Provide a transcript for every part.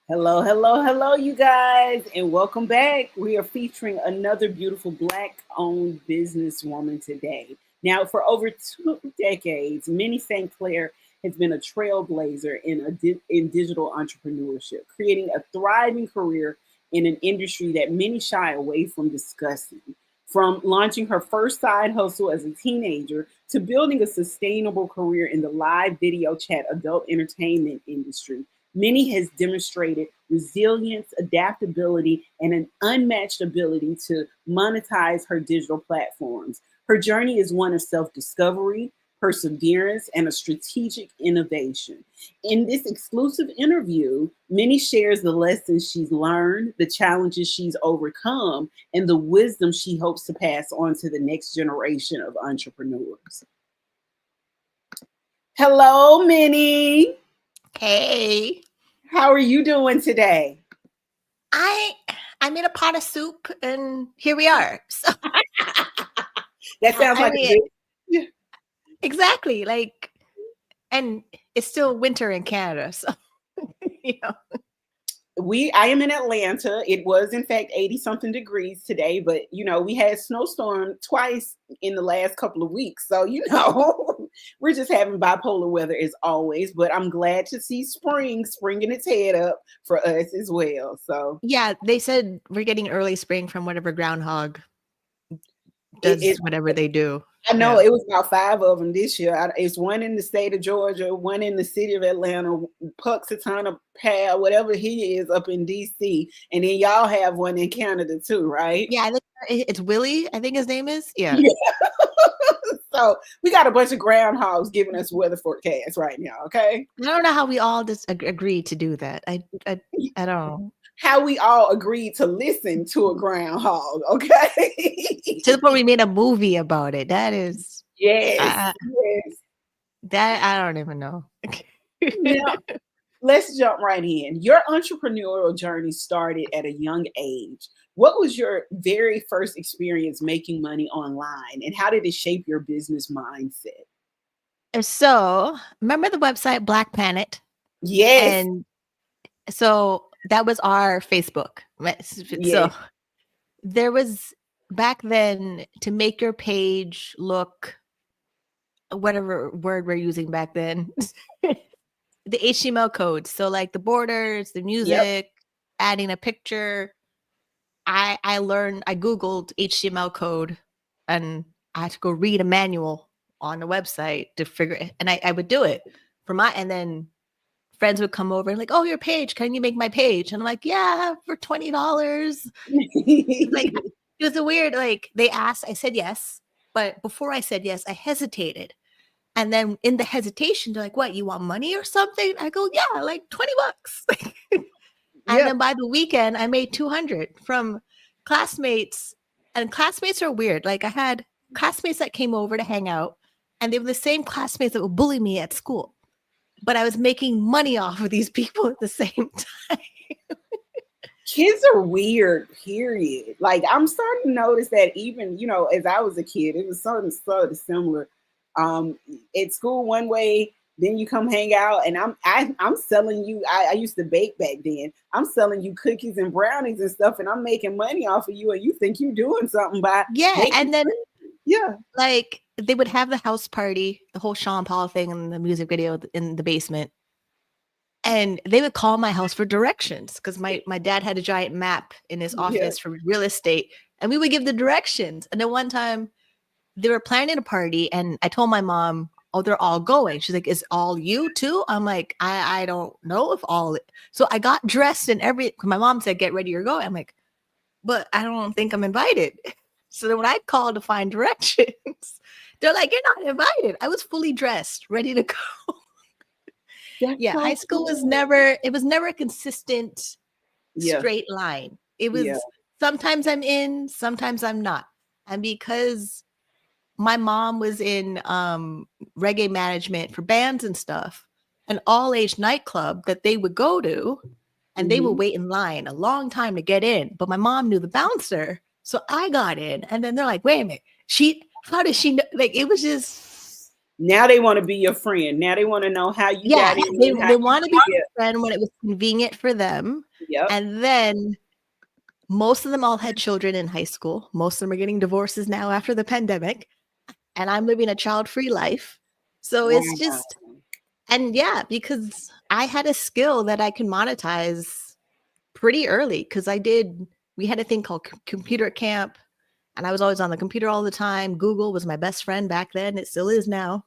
Hello, hello, hello, you guys, and welcome back. We are featuring another beautiful Black owned businesswoman today. Now, for over 2 decades, Minnie St. has been a trailblazer in digital entrepreneurship, creating a thriving career in an industry that many shy away from discussing. From launching her first side hustle as a teenager to building a sustainable career in the live video chat adult entertainment industry, Minnie has demonstrated resilience, adaptability, and an unmatched ability to monetize her digital platforms. Her journey is one of self discovery, perseverance, and a strategic innovation. In this exclusive interview, Minnie shares the lessons she's learned, the challenges she's overcome, and the wisdom she hopes to pass on to the next generation of entrepreneurs. Hello, Minnie. Hey, How are you doing today? I I made a pot of soup and here we are. So That sounds I like a mean good. Yeah. exactly and it's still winter in Canada. So you know. I am in Atlanta. It was in fact 80 something degrees today, but we had snowstorm twice in the last couple of weeks. So, we're just having bipolar weather as always, but I'm glad to see spring springing its head up for us as well. So, Yeah, they said we're getting early spring from whatever groundhog it does whatever they do. I know Yeah. it was about five of them this year. It's one in the state of Georgia, one in the city of Atlanta, Puxatawny Pal, whatever he is up in DC, and then y'all have one in Canada too, right? Yeah, I think it's Willie, I think his name is. Yeah. Yeah. So we got a bunch of groundhogs giving us weather forecasts right now. Okay, I don't know how we all just agreed to do that. I don't. how we all agreed to listen to a groundhog. Okay. To the point we made a movie about it. That is Yes. uh, Yes. that I don't even know. Now let's jump right in. Your entrepreneurial journey started at a young age. What was your very first experience making money online, and how did it shape your business mindset? So, remember the website Black Planet? Yes. And so that was our Facebook. Right? So Yes. there was back then to make your page look whatever word we're using back then, the HTML code. So like the borders, the Yep. music, adding a picture. I Googled HTML code and I had to go read a manual on the website to figure it. And I would do it for and then friends would come over and like, oh, your page, can you make my page? And I'm like, yeah, for $20. Like it was a weird, like they asked, I said yes. But before I said yes, I hesitated. And then in the hesitation, they're like, what, you want money or something? I go, yeah, like $20. And Yep. then by the weekend, I made 200 from classmates. And classmates are weird. Like I had classmates that came over to hang out, and they were the same classmates that would bully me at school. But I was making money off of these people at the same time. Kids are weird, period. Like I'm starting to notice that even, as I was a kid, it was something sort of similar. Um, at school one way, then you come hang out, and I'm selling you. I used to bake back then. I'm selling you cookies and brownies and stuff, and I'm making money off of you, and you think you're doing something by Yeah. making. And then Yeah. like they would have the house party, the whole Sean Paul thing and the music video in the basement. And they would call my house for directions because my dad had a giant map in his Yeah. office for real estate. And we would give the directions. And then one time they were planning a party and I told my mom, oh, they're all going. She's like, is all you too? I'm like, I don't know if all. So I got dressed and my mom said, get ready, you're going. I'm like, but I don't think I'm invited. So then when I called to find directions, they're like, you're not invited. I was fully dressed, ready to go. That's Yeah, high so school cool. it was never a consistent Yeah. straight line. It Yeah. was sometimes I'm in, sometimes I'm not. And because my mom was in reggae management for bands and stuff, an all age nightclub that they would go to, and they would Hmm. wait in line a long time to get in. But my mom knew the bouncer. So I got in. And then they're like, wait a minute, how does she know? Like it was just Now they want to be your friend. Now they want to know how you Yeah, got in they and how they you, want to be yeah, my friend when it was convenient for them, yep. and then most of them all had children in high school. Most of them are getting divorces now after the pandemic, and I'm living a child-free life. So it's Wow. just, and yeah, because I had a skill that I can monetize pretty early because we had a thing called computer camp, and I was always on the computer all the time. Google was my best friend back then. It still is now.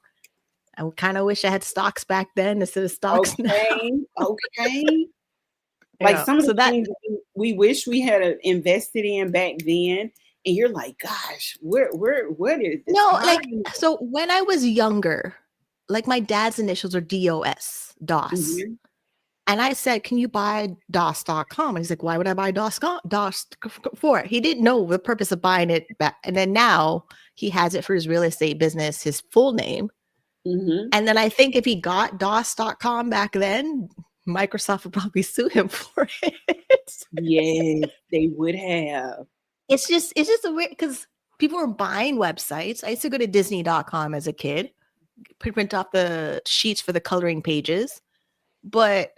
I kind of wish I had stocks back then instead of stocks now. Okay. Okay. Like Yeah. some of So the that, things we wish we had invested in back then, and you're like, gosh, what is the no, like, time? so when I was younger, like my dad's initials are DOS, DOS. Mhm. And I said, can you buy DOS.com? And he's like, why would I buy DOS for it? He didn't know the purpose of buying it back. And then now he has it for his real estate business, his full name. Mhm. And then I think if he got DOS.com back then, Microsoft would probably sue him for it. Yes, they would have. It's just a weird, because people were buying websites. I used to go to Disney.com as a kid, print off the sheets for the coloring pages. But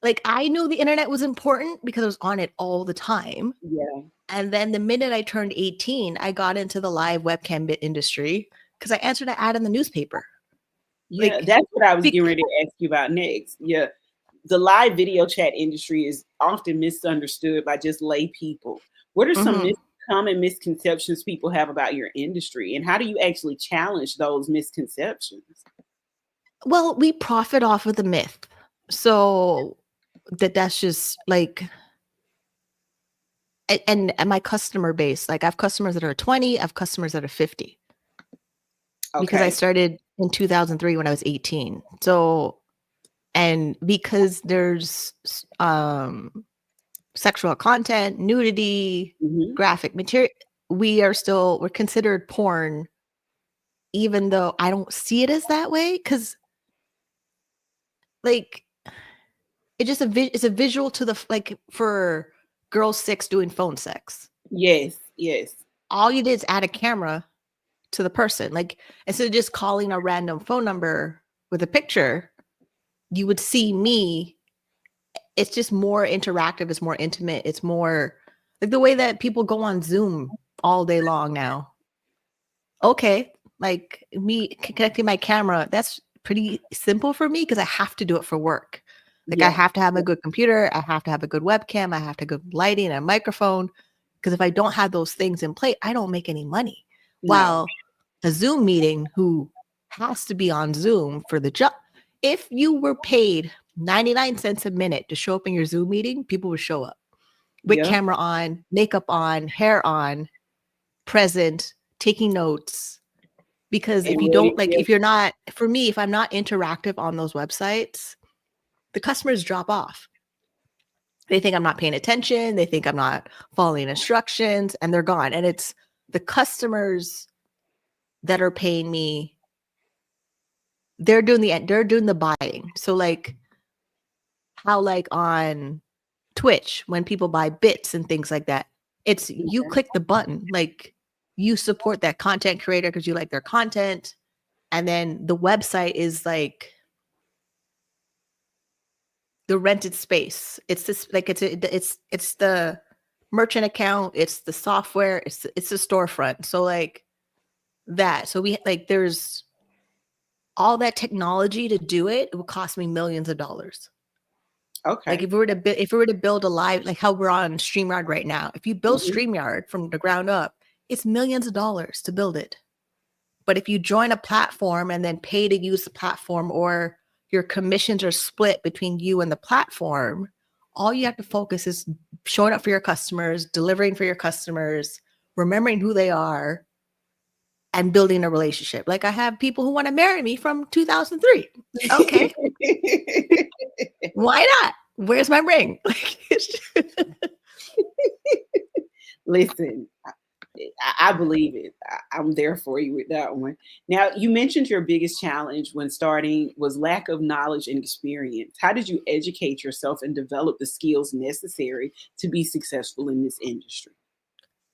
like I knew the internet was important because I was on it all the time. Yeah. And then the minute I turned 18, I got into the live webcam bit industry because I answered an ad in the newspaper. Yeah, Like, that's what I was be- getting ready to ask you about next. Yeah. The live video chat industry is often misunderstood by just lay people. What are some Mhm. common misconceptions people have about your industry, and how do you actually challenge those misconceptions? Well, we profit off of the myth. So that's just like, and my customer base, like I have customers that are 20, I have customers that are 50 because I Okay. started in 2003 when I was 18. So, and because there's sexual content, nudity, Hmm. graphic material, we're considered porn, even though I don't see it as that way. Cause like it's a visual to like for girls 6 doing phone sex. Yes. Yes. All you did is add a camera to the person. Like instead of just calling a random phone number with a picture, you would see me. It's just more interactive, it's more intimate, it's more like the way that people go on Zoom all day long now. Okay, like me connecting my camera, that's pretty simple for me because I have to do it for work. Like I Yeah. have to have a good computer, I have to have a good webcam, I have to have good lighting and a microphone. Because if I don't have those things in place, I don't make any money. No. While a Zoom meeting, who has to be on Zoom for the job, if you were paid 99 cents a minute to show up in your Zoom meeting, people would show up with Yeah. camera on, makeup on, hair on, present, taking notes. Because if And you ready. don't, like, Yeah. if you're not, for me, if I'm not interactive on those websites, the customers drop off. They think I'm not paying attention. They think I'm not following instructions and they're gone. And it's the customers that are paying me. They're doing the buying. So like how like on Twitch when people buy bits and things like that, it's you Okay. click the button, like you support that content creator because you like their content. And then the website is like the rented space. It's this like it's the merchant account, it's the software, it's the storefront. So like that. So we like there's all that technology to do it. It would cost me millions of dollars. Like Okay. if we were to build a live, like how we're on StreamYard right now, if you build Mhm. StreamYard from the ground up, it's millions of dollars to build it. But if you join a platform and then pay to use the platform, or your commissions are split between you and the platform, all you have to focus is showing up for your customers, delivering for your customers, remembering who they are, and building a relationship. Like I have people who want to marry me from 2003. Okay, why not? Where's my ring? Listen, I believe it. I'm there for you with that one. Now, you mentioned your biggest challenge when starting was lack of knowledge and experience. How did you educate yourself and develop the skills necessary to be successful in this industry?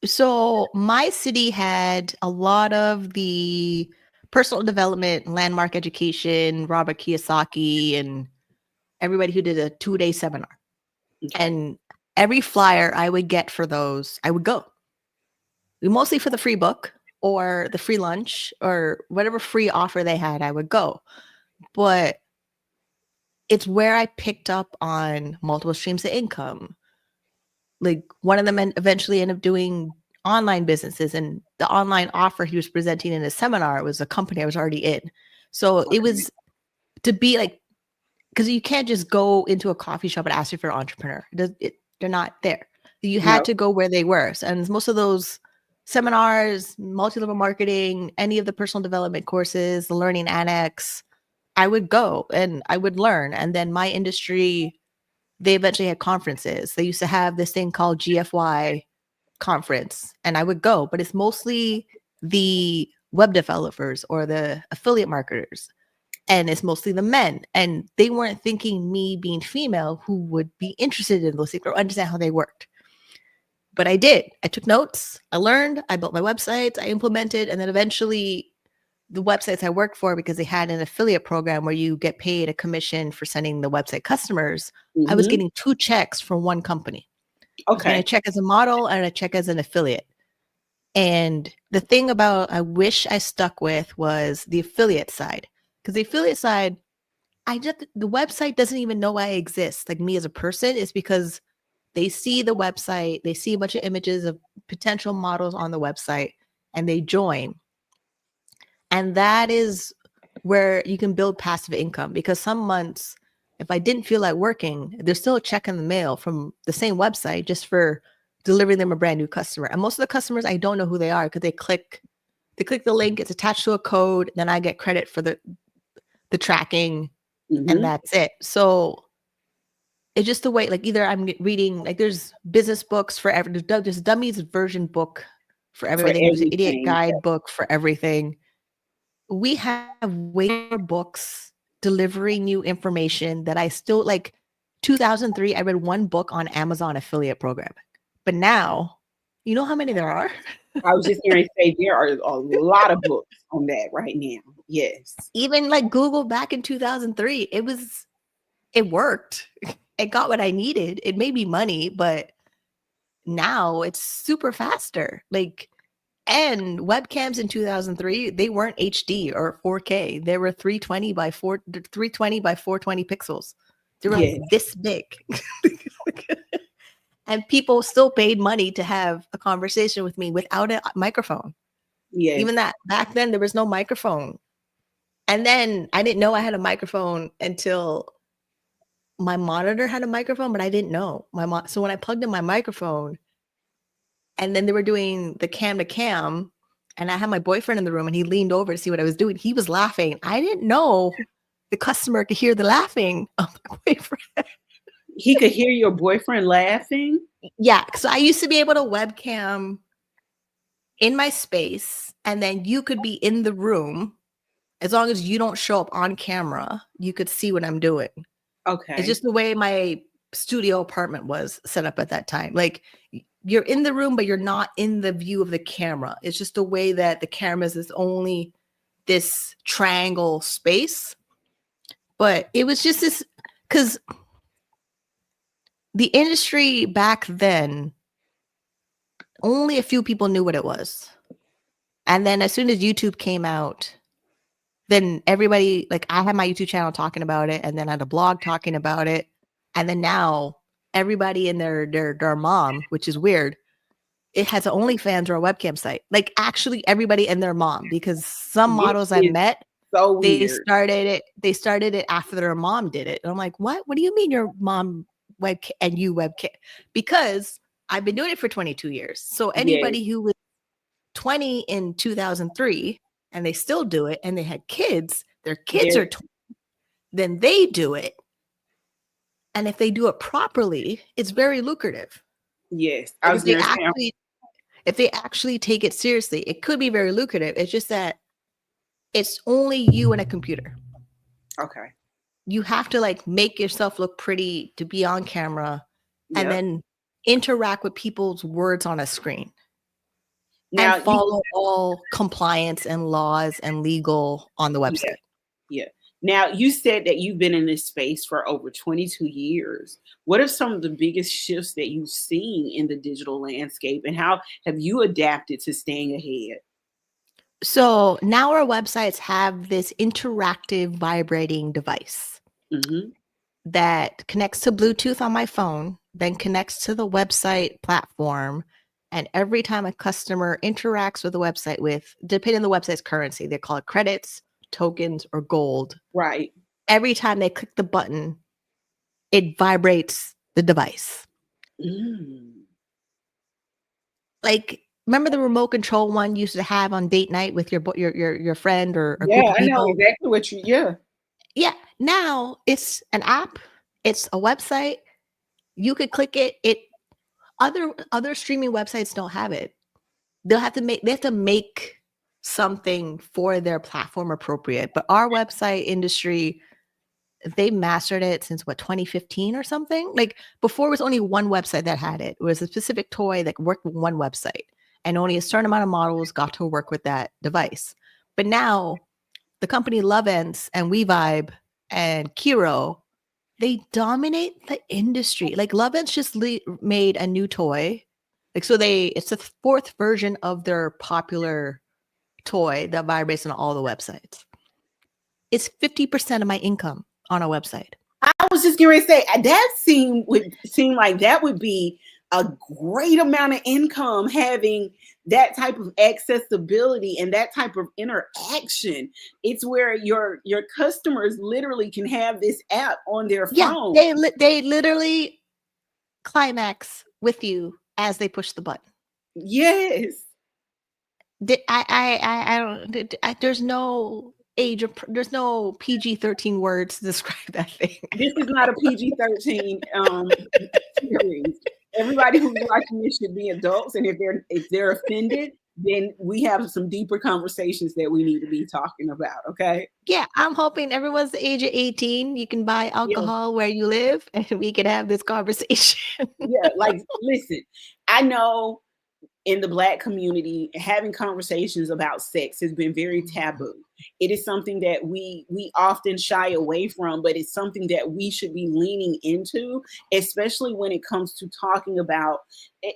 So my city had a lot of the personal development, landmark education, Robert Kiyosaki, and everybody who did a 2-day seminar. Okay. And every flyer I would get for those, I would go. Mostly for the free book or the free lunch or whatever free offer they had, I would go. But it's where I picked up on multiple streams of income. Like one of them eventually ended up doing online businesses, and the online offer he was presenting in his seminar was a company I was already in. So it Okay. was to be like, because you can't just go into a coffee shop and ask if you're an entrepreneur. They're not there. You had No. to go where they were. And most of those seminars, multi-level marketing, any of the personal development courses, the learning annex, I would go and I would learn. And then my industry, they eventually had conferences. They used to have this thing called GFY conference, and I would go, but it's mostly the web developers or the affiliate marketers, and it's mostly the men, and they weren't thinking me being female who would be interested in those things or understand how they worked. But I did. I took notes, I learned, I built my websites, I implemented, and then eventually the websites I worked for, because they had an affiliate program where you get paid a commission for sending the website customers, I was Mm-hmm. getting 2 checks from one company. I was getting a Okay. check as a model and a check as an affiliate. And the thing about I wish I stuck with was the affiliate side. Because the affiliate side, the website doesn't even know I exist. Like me as a person, is because they see the website, they see a bunch of images of potential models on the website, and they join. And that is where you can build passive income, because some months, if I didn't feel like working, there's still a check in the mail from the same website just for delivering them a brand new customer. And most of the customers, I don't know who they are, because they click the link, it's attached to a code, then I get credit for the tracking, and Mm-hmm. that's it. So it's just the way, like either I'm reading, like there's business books for every, there's dummies version book for For everything. There's an idiot everything. guide book for everything. We have way more books delivering you information that I still like. 2003, I read one book on Amazon affiliate programming. But now, you know how many there are? I was just going to say there are a lot of books on that right now. Yes. Even like Google back in 2003, it worked. It got what I needed. It made me money, but now it's super faster. Like, and webcams in 2003, they weren't HD or 4K. They were 320 by 420 pixels. They were like Yes. this big. And people still paid money to have a conversation with me without a microphone. Yes. Even that back then, there was no microphone. And then I didn't know I had a microphone until my monitor had a microphone, but I didn't know. So when I plugged in my microphone, and then they were doing the cam to cam, and I had my boyfriend in the room, and he leaned over to see what I was doing. He was laughing. I didn't know the customer could hear the laughing of my boyfriend. He could hear your boyfriend laughing. Yeah, so I used to be able to webcam in my space, and then you could be in the room. As long as you don't show up on camera, you could see what I'm doing. It's Okay. just the way my studio apartment was set up at that time. Like you're in the room, but you're not in the view of the camera. It's just the way that the cameras is only this triangle space. But it was just this, because the industry back then, only a few people knew what it was. And then as soon as YouTube came out, then everybody, like I had my YouTube channel talking about it, and then I had a blog talking about it. And then now everybody and their mom, which is weird, it has an OnlyFans or a webcam site. Like actually everybody and their mom, because some Which models I is met, so they weird. started it, they started it after their mom did it. And I'm like, what? What do you mean your mom webcam and you webcam? Because I've been doing it for 22 years. So Yes. anybody who was 20 in 2003 and they still do it and they had kids, their kids There. are 20, then they do it. And if they do it properly, it's very lucrative. Yes. I Like was gonna say. if they actually take it seriously, it could be very lucrative. It's just that it's only you and a computer. Okay. You have to like make yourself look pretty to be on camera, and Yep. then interact with people's words on a screen. Now and you follow all compliance and laws and legal on the yeah, website. yeah. Now you said that you've been in this space for over 22 years. What are some of the biggest shifts that you've seen in the digital landscape, and how have you adapted to staying ahead? So now our websites have this interactive vibrating device Hmm. that connects to Bluetooth on my phone, then connects to the website platform. And every time a customer interacts with the website with, depending on the website's currency, they call it credits, tokens, or gold. Right. Every time they click the button, it vibrates the device. Mm. Like, remember the remote control one you used to have on date night with your friend or a group Yeah, of I know people? exactly what you. Yeah. Yeah, now it's an app, it's a website. You could click it. Other streaming websites don't have it. They have to make something for their platform appropriate. But our website industry, they mastered it since what, 2015 or something? Like, before it was only one website that had it. It was a specific toy that worked with one website, and only a certain amount of models got to work with that device. But now the company Lovense and WeVibe and Kiro, they dominate the industry. Like, Lovense just made a new toy. Like, so it's the fourth version of their popular toy that vibrates on all the websites. It's 50% of my income on a website. I was just going to say that would seem like that would be a great amount of income, having that type of accessibility and that type of interaction. It's where your customers literally can have this app on their Yeah, phone. they literally climax with you as they push the button. Yes. I don't. There's no PG-13 words to describe that thing. This is not a PG-13 series. Everybody who's watching this should be adults, and if they're offended, then we have some deeper conversations that we need to be talking about. Okay? Yeah, I'm hoping everyone's the age of 18. You can buy Yeah, alcohol where you live, and we can have this conversation. yeah. Like, listen, I know in the Black community, having conversations about sex has been very taboo. It is something that we often shy away from, but it's something that we should be leaning into, especially when it comes to talking about.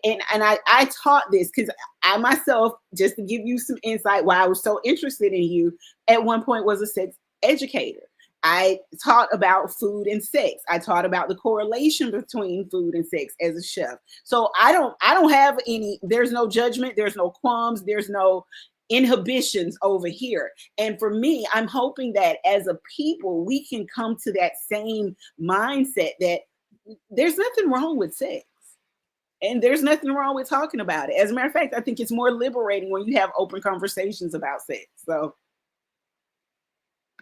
And I taught this because I myself, just to give you some insight, why I was so interested in you at one point, was a sex educator. I taught about food and sex. I taught about the correlation between food and sex as a chef. So I don't have any, there's no judgment, there's no qualms, there's no inhibitions over here. And for me, I'm hoping that as a people we can come to that same mindset that there's nothing wrong with sex. And there's nothing wrong with talking about it. As a matter of fact, I think it's more liberating when you have open conversations about sex. So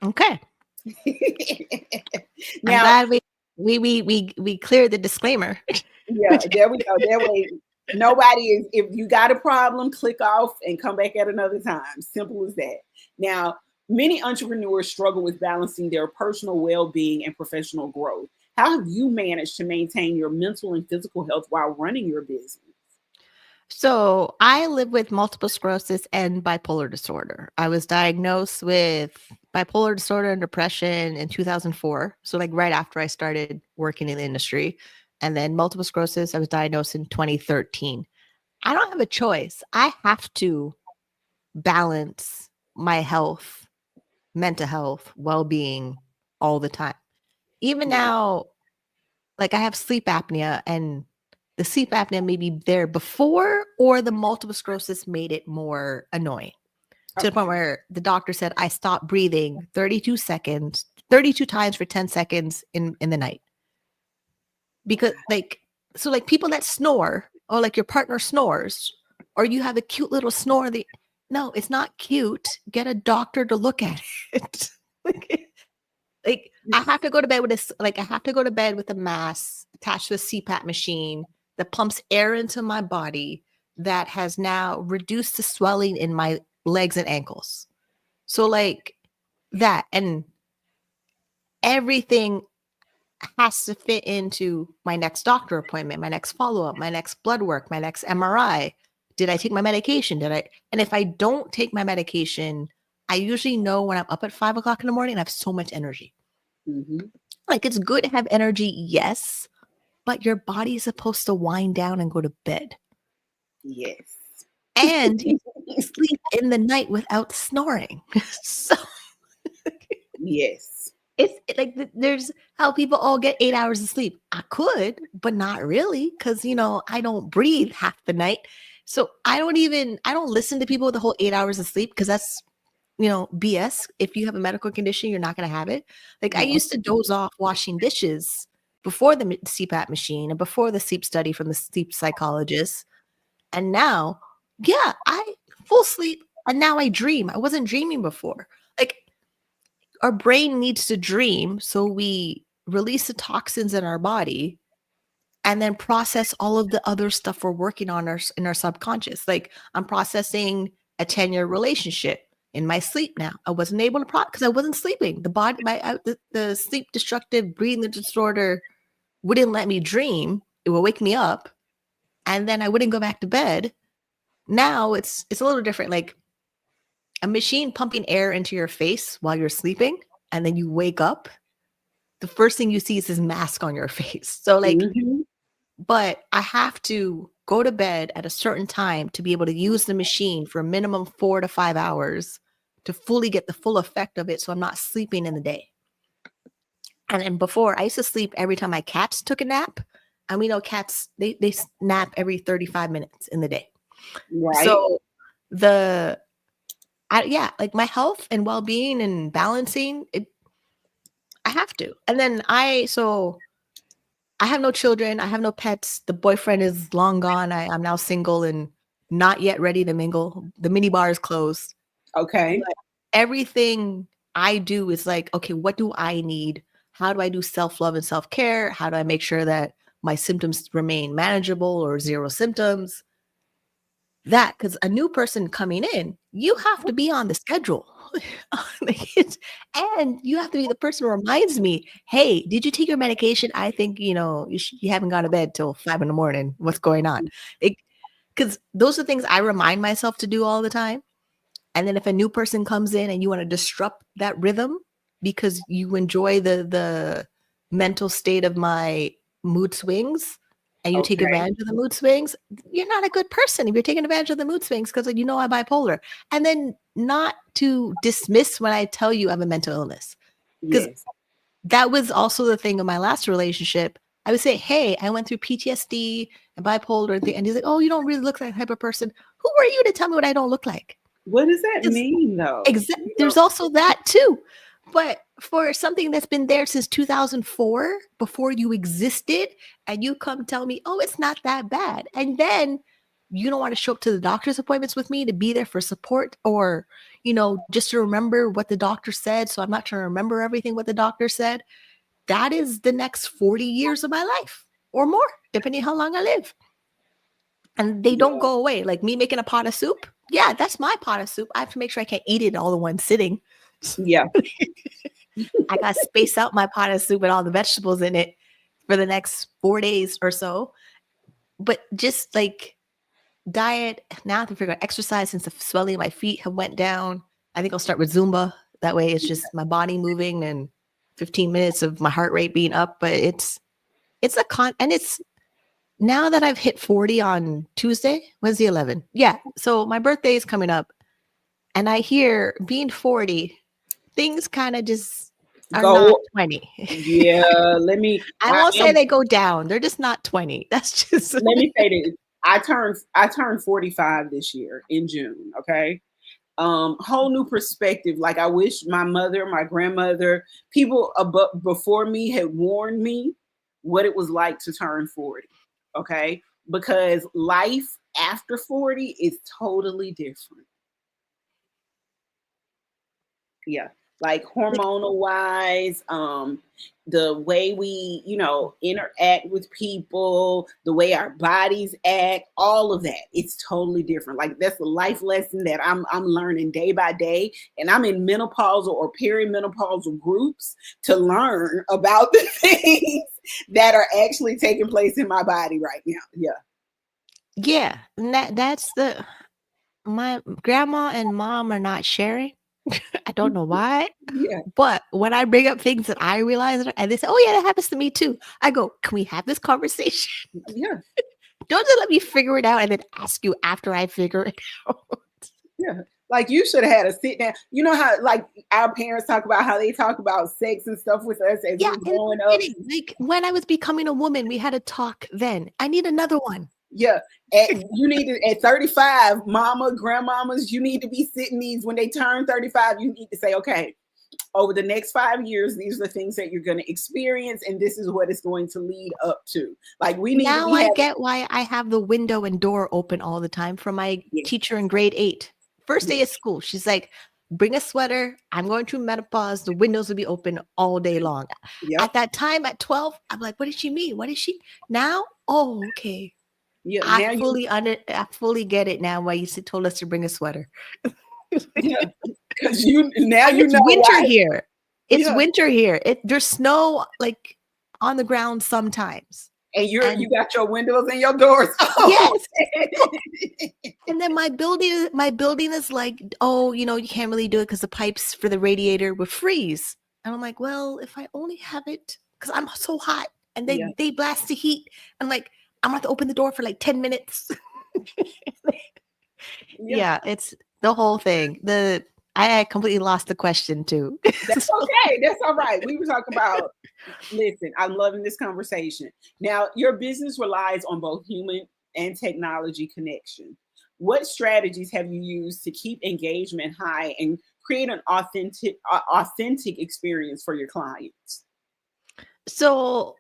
Okay, I'm now, glad we cleared the disclaimer. yeah, there we go. That way, nobody is. If you got a problem, click off and come back at another time. Simple as that. Now, many entrepreneurs struggle with balancing their personal well-being and professional growth. How have you managed to maintain your mental and physical health while running your business? So I live with multiple sclerosis and bipolar disorder. I was diagnosed with bipolar disorder and depression in 2004. So, like, right after I started working in the industry. And then multiple sclerosis, I was diagnosed in 2013. I don't have a choice. I have to balance my health, mental health, well being all the time. Even Yeah. now, like, I have sleep apnea, and the sleep apnea may be there before, or the multiple sclerosis made it more annoying, to the point Okay. where the doctor said I stopped breathing 32 times for 10 seconds in the night. Because, like, so, like, people that snore, or like your partner snores, or you have a cute little snore, no, it's not cute. Get a doctor to look at it. Like, I have to go to bed with this, like, I have to go to bed with a mask attached to a CPAP machine that pumps air into my body, that has now reduced the swelling in my legs and ankles. So, like, that, and everything has to fit into my next doctor appointment, my next follow-up, my next blood work, my next MRI, did I take my medication? And if I don't take my medication, I usually know when I'm up at 5 o'clock in the morning and I have so much energy. Mm-hmm. Like, it's good to have energy, yes, but your body is supposed to wind down and go to bed. Yes. And you sleep in the night without snoring. So Yes. it's like there's how people all get 8 hours of sleep. I could, but not really, because I don't breathe half the night. So I don't listen to people with the whole 8 hours of sleep, because that's BS. If you have a medical condition, you're not going to have it. Like, I No. used to doze off washing dishes before the CPAP machine and before the sleep study from the sleep psychologist. And now, yeah, I full sleep. And now I dream. I wasn't dreaming before. Like, our brain needs to dream, so we release the toxins in our body and then process all of the other stuff we're working on in our subconscious. Like, I'm processing a 10-year relationship in my sleep now. I wasn't able to because I wasn't sleeping. The body, the sleep destructive breathing disorder wouldn't let me dream. It would wake me up, and then I wouldn't go back to bed. Now it's a little different. Like, a machine pumping air into your face while you're sleeping, and then you wake up. The first thing you see is this mask on your face. So, like, Mm-hmm. but I have to go to bed at a certain time to be able to use the machine for a minimum 4 to 5 hours to fully get the full effect of it, so I'm not sleeping in the day. And then before, I used to sleep every time my cats took a nap. And we know cats, they nap every 35 minutes in the day. Right. So like, my health and well-being and balancing it, I have to. And then I have no children. I have no pets. The boyfriend is long gone. I'm now single and not yet ready to mingle. The mini bar is closed. Okay. But everything I do is like, okay, what do I need? How do I do self-love and self-care? How do I make sure that my symptoms remain manageable or zero symptoms? That, because a new person coming in, you have to be on the schedule. And you have to be the person who reminds me, hey, did you take your medication? I think you haven't gone to bed till 5 a.m. What's going on? Because those are things I remind myself to do all the time. And then if a new person comes in and you want to disrupt that rhythm because you enjoy the mental state of my mood swings, and you take Okay. advantage of the mood swings, you're not a good person if you're taking advantage of the mood swings, because I'm bipolar. And then, not to dismiss when I tell you I have a mental illness, because Yes. that was also the thing in my last relationship. I would say, hey, I went through PTSD and bipolar, and he's like, oh, you don't really look like that type of person. Who are you to tell me what I don't look like? What does that mean, though? There's also that too. But for something that's been there since 2004, before you existed, and you come tell me, oh, it's not that bad. And then you don't want to show up to the doctor's appointments with me to be there for support, or, just to remember what the doctor said. So I'm not trying to remember everything what the doctor said. That is the next 40 years of my life or more, depending how long I live. And they don't Yeah. go away. Like me making a pot of soup. Yeah, that's my pot of soup. I have to make sure I can't eat it all in one sitting. Yeah. I got to space out my pot of soup and all the vegetables in it for the next 4 days or so. But just like diet, now I have to figure out exercise, since the swelling of my feet have went down. I think I'll start with Zumba. That way it's just my body moving and 15 minutes of my heart rate being up. But it's and it's, now that I've hit 40 on Tuesday, when's the 11th? Yeah. So my birthday is coming up, and I hear, being 40, things kind of just are not Go. 20. Yeah. I won't say they go down. They're just not 20. That's just Let me say this. I turned 45 this year in June. Okay. Whole new perspective. Like, I wish my mother, my grandmother, people before me had warned me what it was like to turn 40. Okay. Because life after 40 is totally different. Yeah. Like, like, hormonal wise, the way we, interact with people, the way our bodies act, all of that, it's totally different. Like, that's a life lesson that I'm learning day by day. And I'm in menopausal or perimenopausal groups to learn about the things that are actually taking place in my body right now. Yeah. Yeah, and that's the my grandma and mom are not sharing. I don't know why, Yeah, but when I bring up things that I realize and they say, "Oh yeah, that happens to me too," I go, "Can we have this conversation? yeah, Don't just let me figure it out and then ask you after I figure it out." yeah. Like you should have had a sit down. You know how like our parents talk about how they talk about sex and stuff with us as Yeah, we're and growing no up. kidding. Like when I was becoming a woman, we had a talk then. I need another one. Yeah. You need to at 35, mama, grandmamas, you need to be sitting these when they turn 35, you need to say, okay, over the next 5 years, these are the things that you're going to experience, and this is what it's going to lead up to. Like we need to Now be I having get why I have the window and door open all the time for my yeah, teacher in grade 8. First yeah, day of school, she's like, "Bring a sweater. I'm going through menopause. The windows will be open all day long." yep, At that time, at 12, I'm like, "What does she mean? What is she?" Now, oh, okay. yeah. Now you I fully get it now why you told us to bring a sweater. yeah, because you now And you it's know winter why. here. It's Yeah. winter here. There's snow like on the ground sometimes. And you And got your windows and your doors yes. open. And then my building is like, oh, you can't really do it because the pipes for the radiator would freeze. And I'm like, well, if I only have it because I'm so hot and Yeah, they blast the heat. I'm like, I'm gonna have to open the door for like 10 minutes. yeah. Yeah, it's the whole thing. I completely lost the question too. That's So, okay. That's all right. We were talking about listen, I'm loving this conversation. Now, your business relies on both human and technology connection. What strategies have you used to keep engagement high and create an authentic experience for your clients? so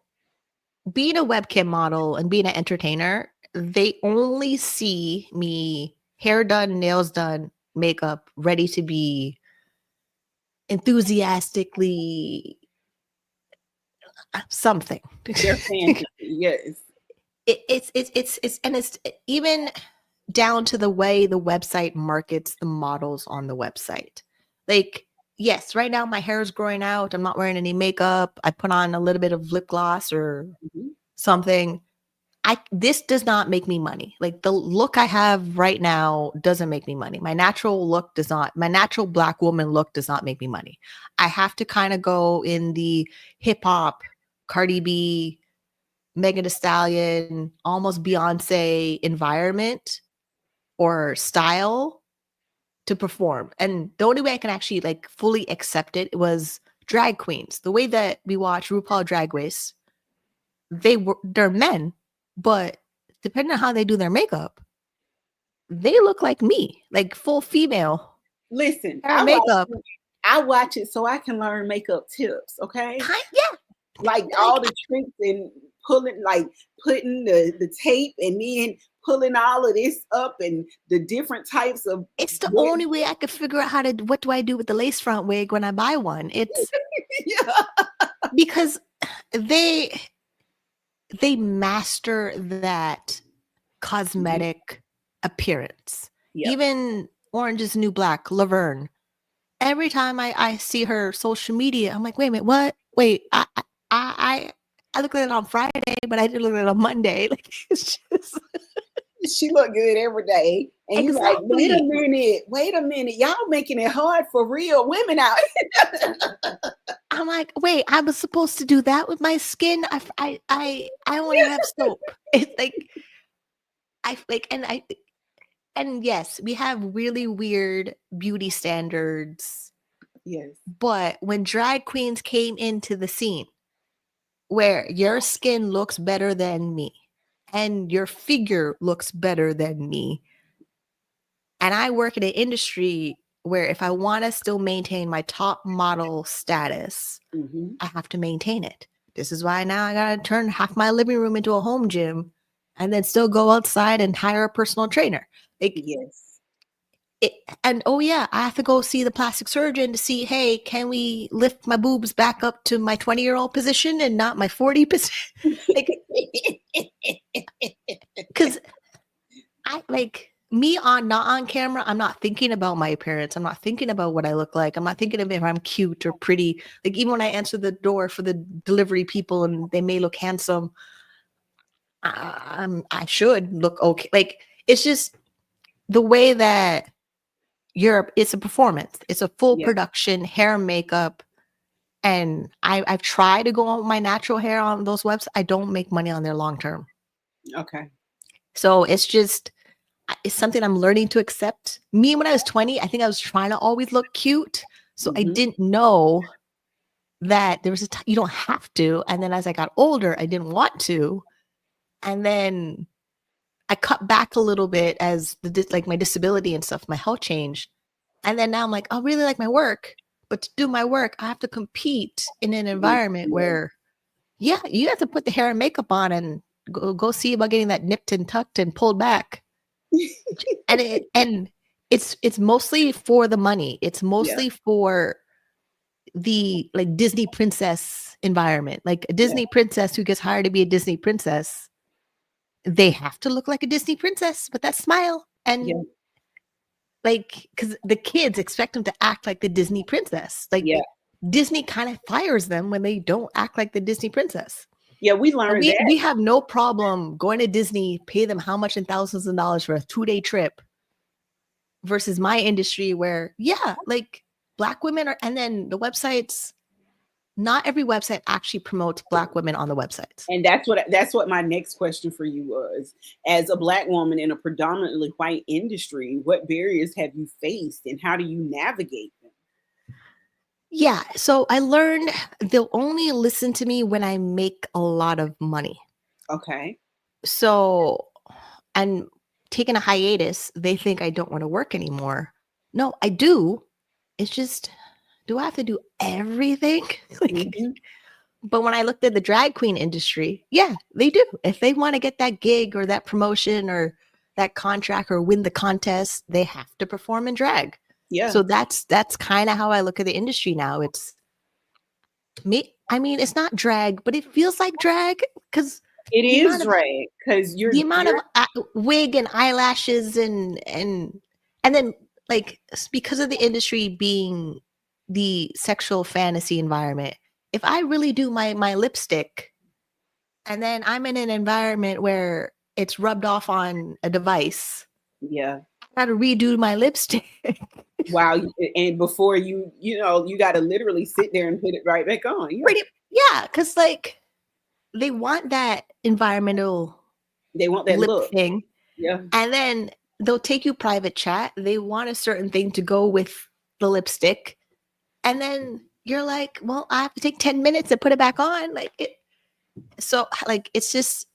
being a webcam model and being an entertainer, they only see me hair done, nails done, makeup, ready to be enthusiastically something. Their fantasy, yes. It's even down to the way the website markets the models on the website. Like, yes, right now my hair is growing out. I'm not wearing any makeup. I put on a little bit of lip gloss or Mhm. something. I This does not make me money. Like the look I have right now doesn't make me money. My natural black woman look does not make me money. I have to kind of go in the hip hop, Cardi B, Megan Thee Stallion, almost Beyonce environment or style to perform. And the only way I can actually like fully accept it was drag queens. The way that we watch RuPaul Drag Race, they're men, but depending on how they do their makeup, they look like me, like full female Listen, hair and makeup. I watch it so I can learn makeup tips, okay? Yeah, Like like all the tricks and pulling, like putting the tape and then pulling all of this up and the different types of it's the what only way I could figure out what do I do with the lace front wig when I buy one. It's yeah. because they they master that Mhm. cosmetic appearance. Yep. Even Orange is the New Black, Laverne. Every time I see her social media, I'm like, wait a minute, what? Wait, I I looked at it on Friday, but I didn't look at it on Monday. Like it's just She look good every day. And you like, exactly. wait a minute. Y'all making it hard for real women out here. I'm like, wait, I was supposed to do that with my skin. I only have soap. It's like I like, and yes, we have really weird beauty standards. Yes. But when drag queens came into the scene, where your skin looks better than me and your figure looks better than me, and I work in an industry where if I want to still maintain my top model status, Hmm. I have to maintain it. This is why now I got to turn half my living room into a home gym and then still go outside and hire a personal trainer. Like Yes. it, and oh yeah, I have to go see the plastic surgeon to see, hey, can we lift my boobs back up to my 20-year-old position and not my 40 position? Like, because I like me on not on camera, I'm not thinking about my appearance. I'm not thinking about what I look like. I'm not thinking of if I'm cute or pretty. Like even when I answer the door for the delivery people and they may look handsome, I should look okay. Like it's just the way that it's a performance. It's a full Yeah. production, hair and makeup. And I've tried to go on my natural hair on those websites. I don't make money on there long term. Okay. So it's something I'm learning to accept. Me, when I was 20, I think I was trying to always look cute. So I Hmm. didn't know that there was you don't have to. And then as I got older, I didn't want to. And then I cut back a little bit as like my disability and stuff, my health changed. And then now I'm like, I really like my work, but to do my work, I have to compete in an environment Yeah. where, yeah, you have to put the hair and makeup on and go see about getting that nipped and tucked and pulled back. And it's mostly for the money. It's Yeah. mostly for the like Disney princess environment, like a Yeah. Disney princess who gets hired to be a Disney princess. They have to look like a Disney princess with that smile. Yeah. And like, because the kids expect them to act like the Disney princess. Like Yeah. Disney kind of fires them when they don't act like the Disney princess. Yeah. We And learned we that. have no problem going to Disney, pay them how much in thousands of dollars for a 2-day trip versus my industry where, yeah, like Black women are, and then the websites, not every website actually promotes Black women on the websites. And that's what my next question for you was. As a Black woman in a predominantly white industry, what barriers have you faced and how do you navigate them? Yeah. So I learned they'll only listen to me when I make a lot of money. Okay. So, and taking a hiatus, they think I don't want to work anymore. No, I do. It's just, do I have to do everything? Like, Hmm. but when I looked at the drag queen industry, yeah, they do. If they want to get that gig or that promotion or that contract or win the contest, they have to perform in drag. Yeah. So that's kind of how I look at the industry now. It's me. I mean, it's not drag, but it feels like drag because It the is amount of drag because the amount of you're wig and eyelashes and then like because of the industry being the sexual fantasy environment, if I really do my lipstick and then I'm in an environment where it's rubbed off on a device, yeah. I gotta redo my lipstick. Wow. And before you got to literally sit there and put it right back on. Yeah. Pretty, yeah, because like they want that environmental They want that lip look. thing. Yeah. And then they'll take you private chat. They want a certain thing to go with the lipstick. And then you're like, well, I have to take 10 minutes to put it back on. Like it so like it's just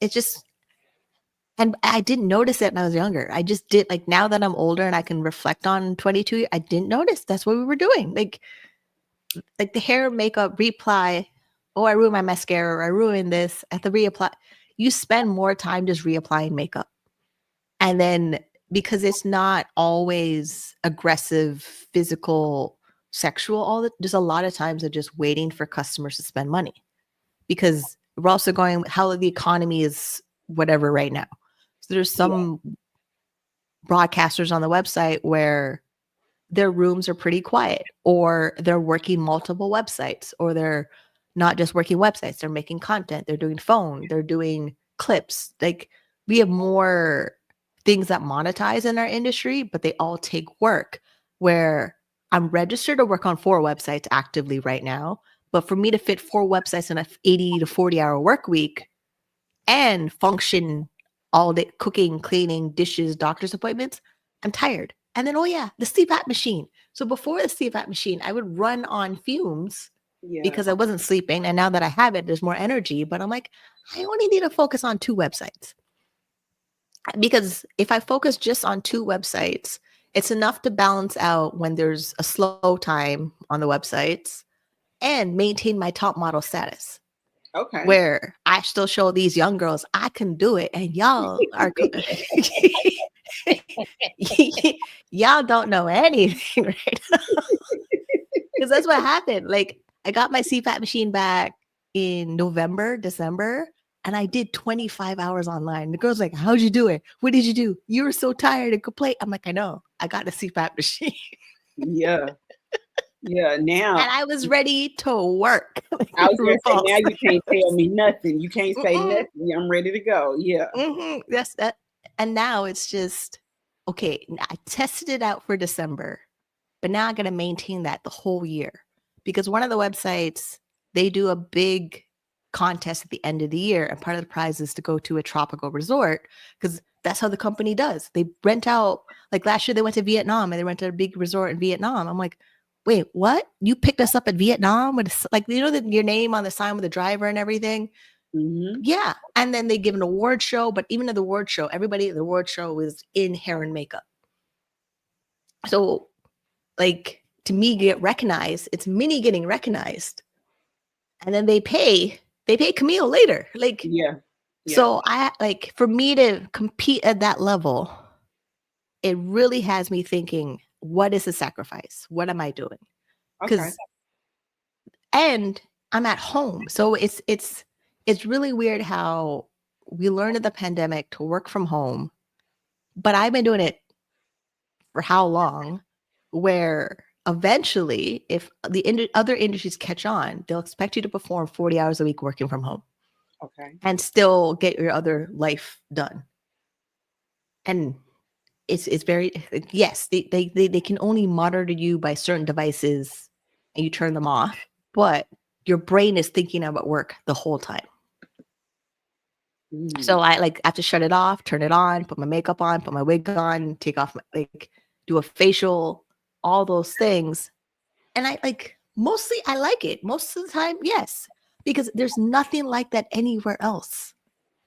and I didn't notice it when I was younger. I just did like now that I'm older and I can reflect on 22, I didn't notice that's what we were doing. Like the hair makeup reapply. Oh, I ruined my mascara or I ruined this at the reapply. You spend more time just reapplying makeup. And then because it's not always aggressive, physical, sexual, there's a lot of times of just waiting for customers to spend money because we're also going how the economy is whatever right now. So there's Yeah. some broadcasters on the website where their rooms are pretty quiet or they're working multiple websites or they're not just working websites, they're making content, they're doing phone, they're doing clips. Like we have more things that monetize in our industry, but they all take work where I'm registered to work on 4 websites actively right now. But for me to fit 4 websites in a 80 to 40-hour work week and function all day cooking, cleaning, dishes, doctor's appointments, I'm tired. And then, oh yeah, the CPAP machine. So before the CPAP machine, I would run on fumes Yeah. because I wasn't sleeping. And now that I have it, there's more energy. But I'm like, I only need to focus on 2 websites. Because if I focus just on 2 websites, it's enough to balance out when there's a slow time on the websites and maintain my top model status Okay. where I still show these young girls I can do it, and y'all are y'all don't know anything, right? Because that's what happened. Like I got my CPAP machine back in November, December, and I did 25 hours online. The girl's like, "How'd you do it? What did you do? You were so tired and complain." I'm like, "I know. I got a CPAP machine." Yeah. Yeah, now And I was ready to work. I was gonna say, now RuPaul's. you can't tell me nothing. You can't say Mm-mm, nothing. I'm ready to go. Yeah. that's that. And now it's just okay. I tested it out for December, but now I got to maintain that the whole year because one of the websites they do a big contest at the end of the year, and part of the prize is to go to a tropical resort because that's how the company does. They rent out like last year they went to Vietnam and they rented a big resort in Vietnam. I'm like, wait, what? You picked us up at Vietnam with like your name on the sign with the driver and everything. Hmm. Yeah. And then they give an award show, but even at the award show, everybody at the award show was in hair and makeup. So, like, to me, get recognized, it's Minnie getting recognized. And then they pay Camille later. Like, Yeah. Yeah. so I like for me to compete at that level, it really has me thinking, what is the sacrifice? What am I doing? Okay. Because and I'm at home. So it's really weird how we learned in the pandemic to work from home, but I've been doing it for how long? Where eventually, if the other industries catch on, they'll expect you to perform 40 hours a week working from home Okay. and still get your other life done. And it's very yes, they can only monitor you by certain devices and you turn them off, but your brain is thinking about work the whole time. Mm. So I like have to shut it off, turn it on, put my makeup on, put my wig on, take off my like do a facial, all those things. And I like mostly I like it. Most of the time, yes. Because there's nothing like that anywhere else.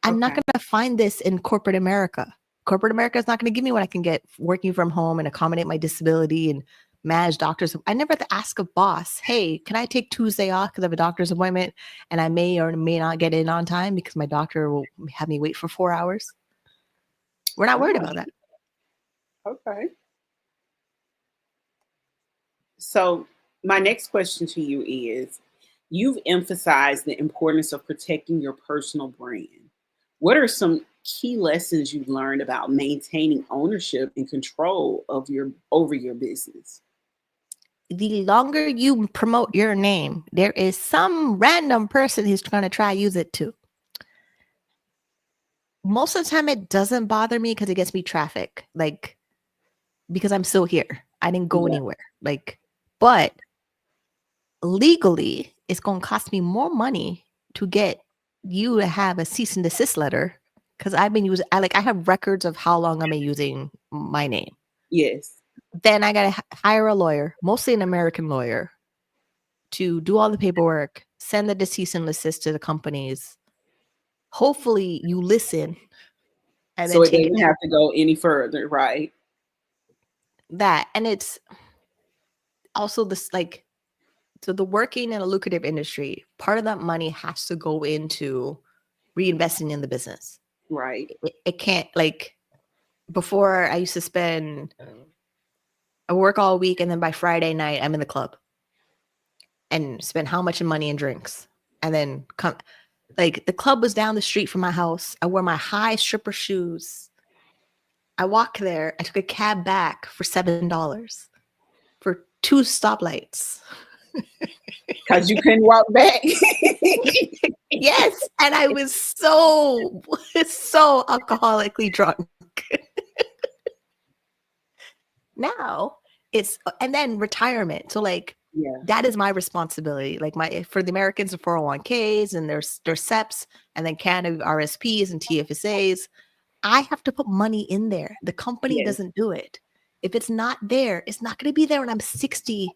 I'm not Okay. gonna find this in corporate America. Corporate America is not gonna give me what I can get working from home and accommodate my disability and manage doctors. I never have to ask a boss, hey, can I take Tuesday off because I have a doctor's appointment and I may or may not get in on time because my doctor will have me wait for 4 hours. We're not worried Oh, about that. okay. So, my next question to you is, you've emphasized the importance of protecting your personal brand. What are some key lessons you've learned about maintaining ownership and control of your over your business? The longer you promote your name, there is some random person who's going to try use it too. Most of the time, it doesn't bother me because it gets me traffic. Like because I'm still here. I didn't go Yeah. anywhere. Like, but legally, it's going to cost me more money to get you to have a cease and desist letter because I've been using. I have records of how long I've been using my name. Yes. Then I got to hire a lawyer, mostly an American lawyer, to do all the paperwork, send the cease and desist to the companies. Hopefully, you listen and then So it take it doesn't to have to go any further, right? that. And it's also this like so the working in a lucrative industry, part of that money has to go into reinvesting in the business. Right. It can't like before I used to spend I work all week and then by Friday night I'm in the club and spend how much in money and drinks. And then come like the club was down the street from my house. I wore my high stripper shoes. I walked there. I took a cab back for $7 for two stoplights. Because you couldn't walk back. Yes, and I was so so alcoholically drunk. Now it's and then retirement. So like Yeah. that is my responsibility. Like my for the Americans, the 401ks and their SEPs and then Canada RSPs and TFSAs. I have to put money in there. The company Yes. doesn't do it. If it's not there, it's not going to be there when I'm 60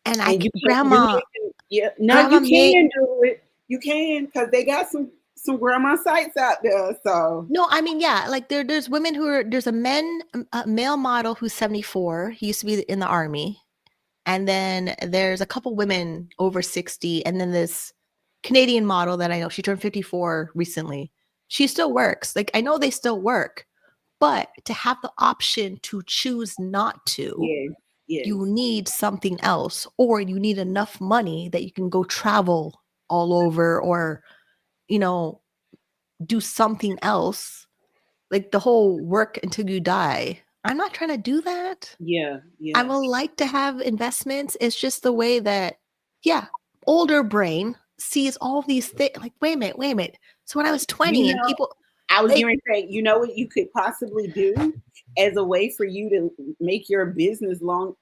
and And you can do grandma it. Yeah. No, grandma you may can do it. You can, because they got some grandma sites out there. So no, I mean, yeah, like there's women who are there's a male model who's 74. He used to be in the army. And then there's a couple women over 60. And then this Canadian model that I know, she turned 54 recently. She still works. Like I know they still work, but to have the option to choose not to, yes, yes, you need something else, or you need enough money that you can go travel all over or, you know, do something else. Like the whole work until you die. I'm not trying to do that. Yeah, I yeah. would like to have investments. It's just the way that, yeah, older brain sees all these things. Like, wait a minute. So when I was You 20 and know, people, I was like, going to say, you know what you could possibly do as a way for you to make your business long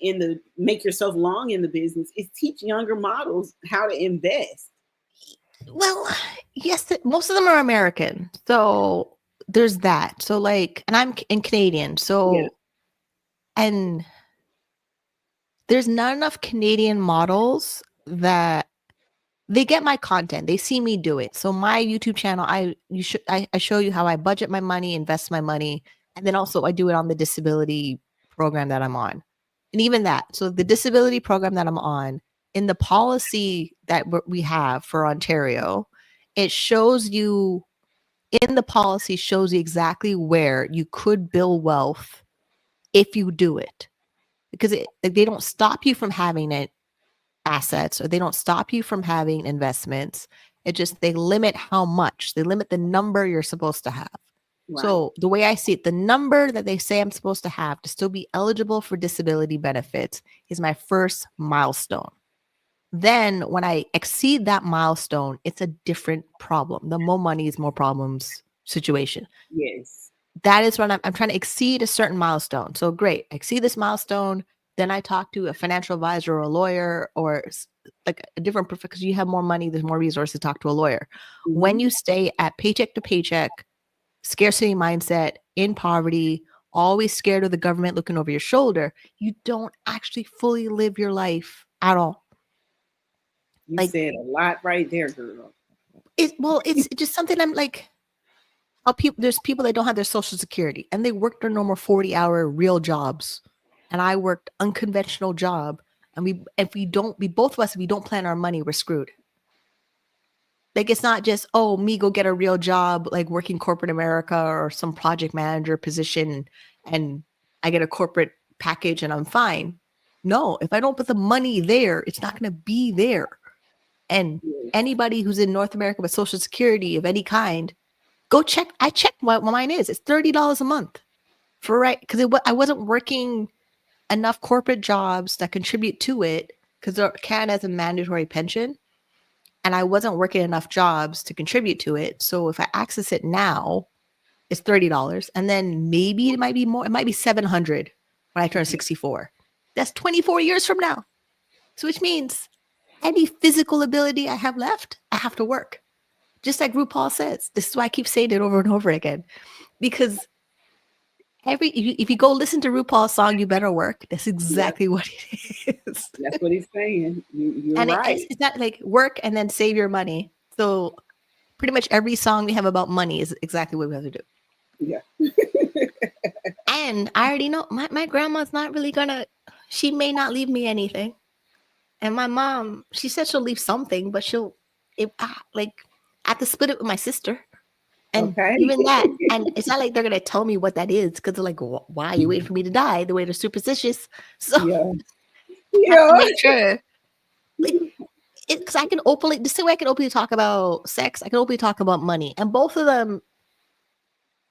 in the make yourself long in the business is teach younger models how to invest. well, yes, most of them are American. So there's that. So, like, and I'm in Canadian. Yeah. So, and there's not enough Canadian models that they get my content. They see me do it. So my YouTube channel, I show you how I budget my money, invest my money, and then also I do it on the disability program that I'm on. And even that. So the disability program that I'm on, in the policy that we have for Ontario, it shows you in the policy shows you exactly where you could build wealth if you do it. Because they don't stop you from having it assets, or they don't stop you from having investments. It just they limit how much. They limit the number you're supposed to have. Right. So the way I see it, the number that they say I'm supposed to have to still be eligible for disability benefits is my first milestone. Then when I exceed that milestone, it's a different problem. The more money is more problems situation. Yes. That is when I'm trying to exceed a certain milestone. So great, I exceed this milestone. Then I talk to a financial advisor or a lawyer or like a different because you have more money, there's more resources to talk to a lawyer. When Hmm. you stay at paycheck to paycheck, scarcity mindset, in poverty, always scared of the government looking over your shoulder, you don't actually fully live your life at all. You Like said a lot right there, girl. it's just something I'm like, how people there's people that don't have their social security and they work their normal 40-hour real jobs, and I worked unconventional job, and we both of us, if we don't plan our money, we're screwed. Like, it's not just, oh, me go get a real job like working corporate America or some project manager position and I get a corporate package and I'm fine. No, if I don't put the money there, it's not going to be there. And Yes. anybody who's in North America with social security of any kind, go check. I checked what mine is. It's $30 a month for right because I wasn't working enough corporate jobs that contribute to it because Canada has a mandatory pension, and I wasn't working enough jobs to contribute to it. So if I access it now, it's $30, and then maybe it might be more. It might be 700 when I turn 64. That's 24 years from now. So which means any physical ability I have left, I have to work. Just like RuPaul says. This is why I keep saying it over and over again. Because if you go listen to RuPaul's song, You Better Work, that's Yeah. exactly what it is. That's what he's saying. You're And right. it's not like work and then save your money. So pretty much every song we have about money is exactly what we have to do. Yeah. And I already know my grandma's not really gonna, she may not leave me anything. And my mom, she said she'll leave something, but like, I have to split it with my sister. And Okay. even that, and it's not like they're gonna tell me what that is because they're like, why are you waiting for me to die? The way they're superstitious. So Yeah. I have to Yeah. make sure, like, because I can openly, the same way I can openly talk about sex, I can openly talk about money. And both of them,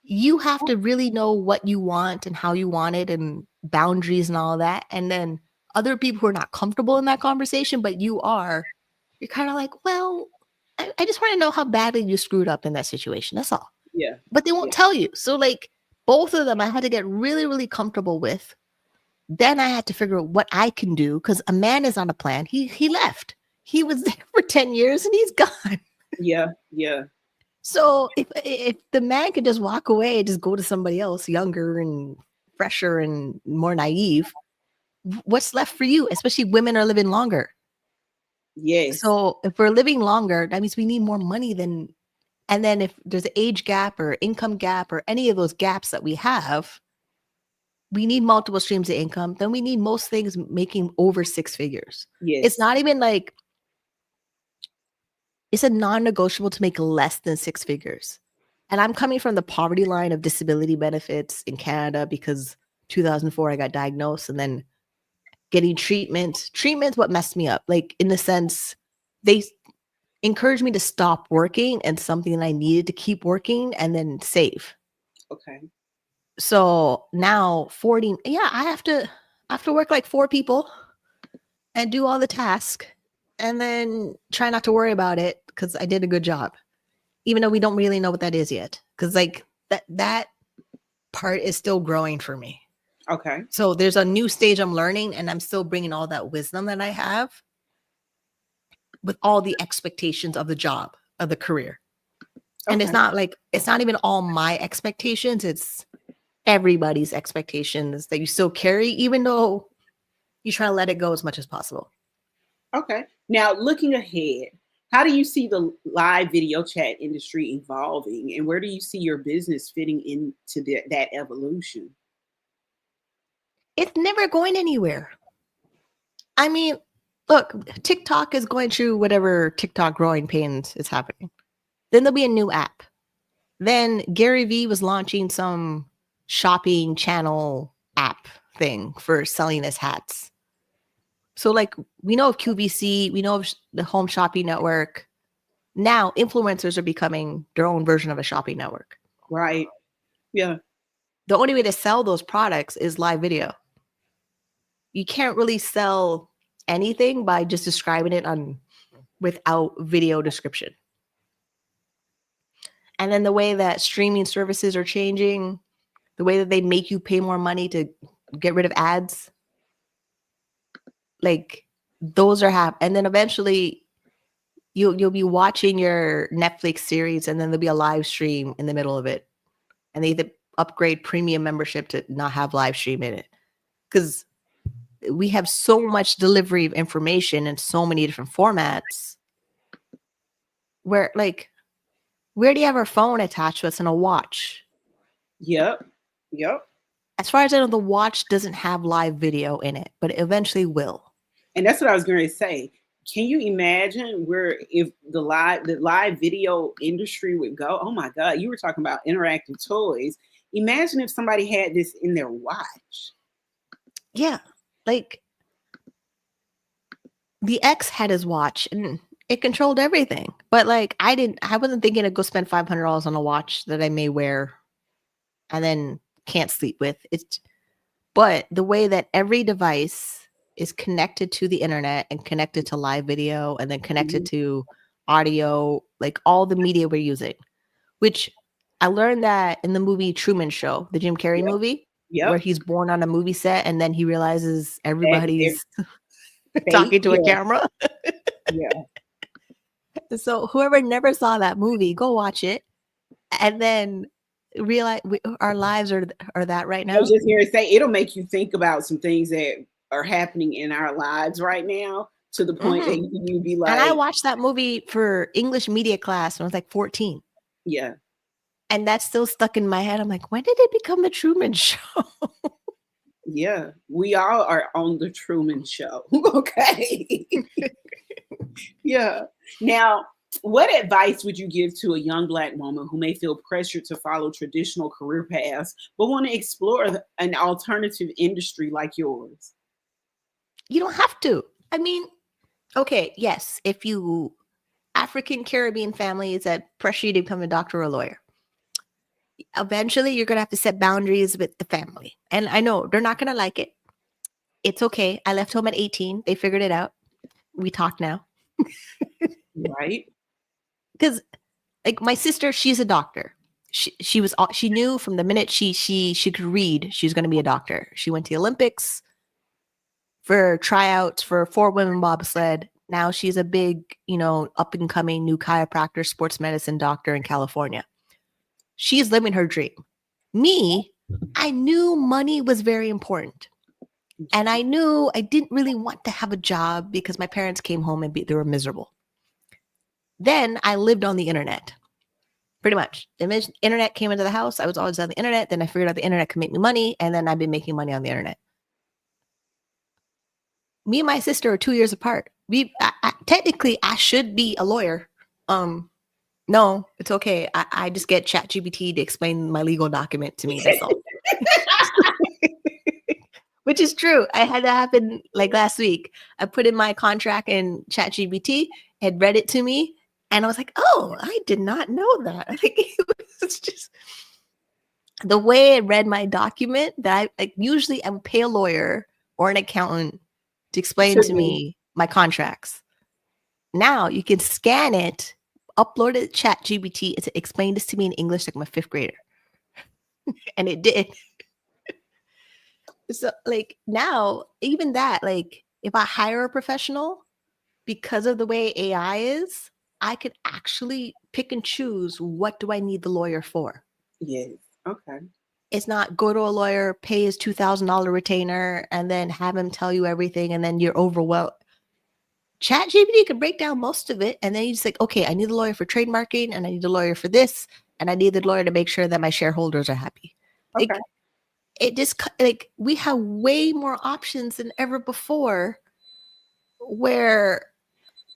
you have to really know what you want and how you want it and boundaries and all of that. And then other people who are not comfortable in that conversation, but you're kind of like, well, I just want to know how badly you screwed up in that situation. That's all. Yeah. But they won't Yeah. tell you. So, like, both of them, I had to get really, really comfortable with. Then I had to figure out what I can do because a man is on a plan. He left. He was there for 10 years and he's gone. Yeah. Yeah. So if the man could just walk away and just go to somebody else younger and fresher and more naive, what's left for you? Especially women are living longer. Yes. So if we're living longer, that means we need more money than, and then if there's an age gap or income gap or any of those gaps that we have, we need multiple streams of income. Then we need most things making over six figures. It's Yes. not even like, it's a non-negotiable to make less than six figures. And I'm coming from the poverty line of disability benefits in Canada because 2004 I got diagnosed, and then getting treatment. Treatment's what messed me up. Like, in the sense, they encouraged me to stop working and something that I needed to keep working and then save. Okay. So now 40, yeah, I have to work like 4 people and do all the tasks and then try not to worry about it because I did a good job. Even though we don't really know what that is yet. Because like that part is still growing for me. Okay. So there's a new stage I'm learning, and I'm still bringing all that wisdom that I have with all the expectations of the job, of the career. And Okay. it's not even all my expectations, it's everybody's expectations that you still carry, even though you try to let it go as much as possible. Okay. Now, looking ahead, how do you see the live video chat industry evolving, and where do you see your business fitting into that evolution? It's never going anywhere. I mean, look, TikTok is going through whatever TikTok growing pains is happening. Then there'll be a new app. Then Gary Vee was launching some shopping channel app thing for selling his hats. So like we know of QVC, we know of the Home Shopping Network. Now influencers are becoming their own version of a shopping network. Right. Yeah. The only way to sell those products is live video. You can't really sell anything by just describing it on without video description. And then the way that streaming services are changing, the way that they make you pay more money to get rid of ads, like those are and then eventually you'll be watching your Netflix series and then there'll be a live stream in the middle of it. And they either upgrade premium membership to not have live stream in it. Because we have so much delivery of information in so many different formats where like we already have our phone attached to us and a watch. Yep. Yep. As far as I know, the watch doesn't have live video in it, but it eventually will. And that's what I was going to say. Can you imagine where if the live video industry would go? Oh my God, you were talking about interactive toys. Imagine if somebody had this in their watch. Yeah. Like the X had his watch and it controlled everything. But like I wasn't thinking to go spend $500 on a watch that I may wear and then can't sleep with. But the way that every device is connected to the internet and connected to live video and then connected Mhm. to audio, like all the media we're using, which I learned that in the movie Truman Show, the Jim Carrey Yep. movie, where Yep. he's born on a movie set and then he realizes That it's everybody's fake. talking to a Yeah. camera. Yeah. So whoever never saw that movie, go watch it and then realize our lives are that right I was now. just here to say it'll make you think about some things that are happening in our lives right now to the point that Mhm. you be And I like, watched that movie for English media class when I was like 14. yeah, And that's still stuck in my head. I'm like, when did it become the Truman Show? yeah, we all are on the Truman Show. Okay. Yeah. Now, what advice would you give to a young Black woman who may feel pressured to follow traditional career paths but want to explore an alternative industry like yours? You don't have to. I mean, okay, yes, if you African Caribbean families that pressure you to become a doctor or a lawyer, eventually you're gonna have to set boundaries with the family. And I know they're not gonna like it. It's okay. I left home at 18. They figured it out. We talk now. Right? Because like my sister, she's a doctor. She knew from the minute she could read, she was gonna be a doctor. She went to the Olympics for tryouts for 4 women bobsled. Now she's a big, up and coming new chiropractor, sports medicine doctor in California. She's living her dream. Me, I knew money was very important. And I knew I didn't really want to have a job because my parents came home and they were miserable. Then I lived on the internet, pretty much. The internet came into the house. I was always on the internet. Then I figured out the internet could make me money. And then I've been making money on the internet. Me and my sister are 2 years apart. Technically, I should be a lawyer. No, it's okay. I just get ChatGPT to explain my legal document to me. That's all. Which is true. I had that happen like last week. I put in my contract in ChatGPT, had read it to me, and I was like, "Oh, I did not know that." I think it was just the way I read my document, that I like, usually I would pay a lawyer or an accountant to explain To to me, me my contracts. Now you can scan it, upload it to Chat GBT, and explain this to me in English like I'm a fifth grader. And it did. So like now, even that, like if I hire a professional, because of the way AI is, I could actually pick and choose what do I need the lawyer for. yes. Okay. It's not go to a lawyer, pay his $2,000 retainer, and then have him tell you everything, and then you're overwhelmed. Chat GPT can break down most of it, and then you just like, okay, I need a lawyer for trademarking, and I need a lawyer for this, and I need the lawyer to make sure that my shareholders are happy. Okay. Like it just like we have way more options than ever before. Where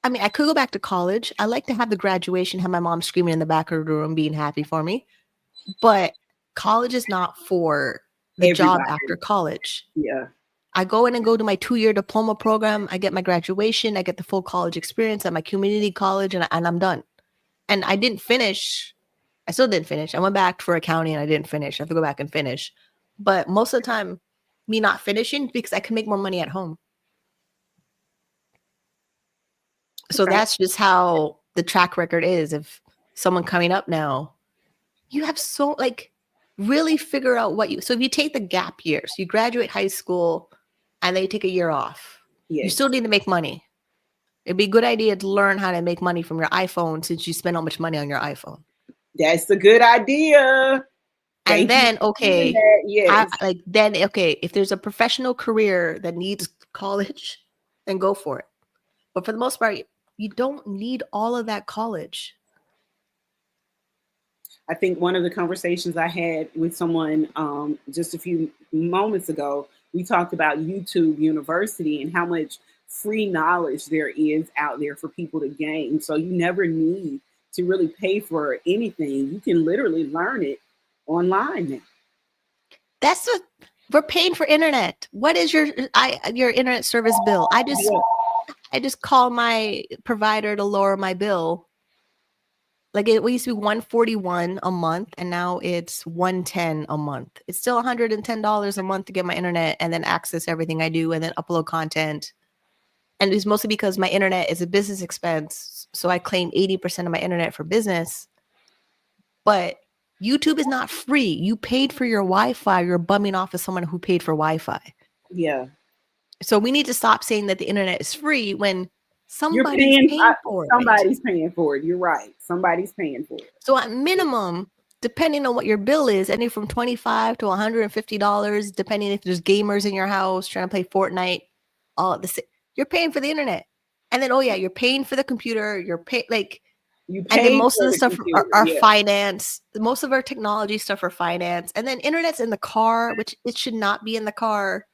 I mean, I could go back to college. I like to have the graduation, have my mom screaming in the back of the room, being happy for me. But college is not for the job Everybody. after college. Yeah. I go in and go to my 2-year diploma program. I get my graduation. I get the full college experience at my community college, and I'm done. And I didn't finish. I still didn't finish. I went back for accounting and I didn't finish. I have to go back and finish. But most of the time, me not finishing because I can make more money at home. So Okay. that's just how the track record is. If someone coming up now, you have so like really figure out what you. So if you take the gap years, you graduate high school and then you take a year off, you Yes. still need to make money. It'd be a good idea to learn how to make money from your iPhone since you spend how much money on your iPhone. That's a good idea. And Thank you then, for saying okay, that. Yes. okay, if there's a professional career that needs college, then go for it. But for the most part, you don't need all of that college. I think one of the conversations I had with someone just a few moments ago, we talked about YouTube University and how much free knowledge there is out there for people to gain. So you never need to really pay for anything. You can literally learn it online now. That's what we're paying for internet. What is your internet service bill? Yeah. I just call my provider to lower my bill. Like it used to be 141 a month and now it's 110 a month. It's still $110 a month to get my internet and then access everything I do and then upload content. And it's mostly because my internet is a business expense. So I claim 80% of my internet for business. But YouTube is not free. You paid for your Wi-Fi. You're bumming off as someone who paid for Wi-Fi. Yeah. So we need to stop saying that the internet is free when You're somebody's paying, paying for it. somebody's paying for it. You're right. Somebody's paying for it. So at minimum, depending on what your bill is, anything from $25 to $150, depending if there's gamers in your house trying to play Fortnite, all the you're paying for the internet. And then, oh yeah, you're paying for the computer. You're paying like, You and then paid most of for the the stuff computer. are Yeah. finance. Most of our technology stuff are finance. And then internet's in the car, which it should not be in the car.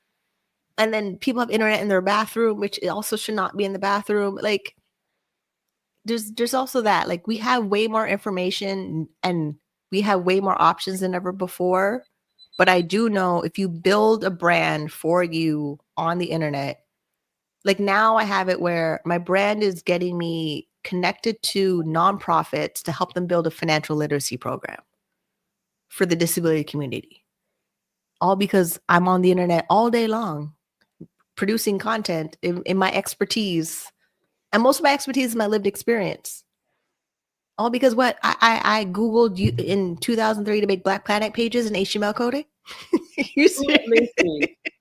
And then people have internet in their bathroom, which it also should not be in the bathroom. Like there's also that. Like we have way more information and we have way more options than ever before. But I do know if you build a brand for you on the internet, like now I have it where my brand is getting me connected to nonprofits to help them build a financial literacy program for the disability community. All because I'm on the internet all day long producing content in my expertise. And most of my expertise is my lived experience. All because what I Googled you in 2003 to make Black Planet pages in HTML coding. Listen,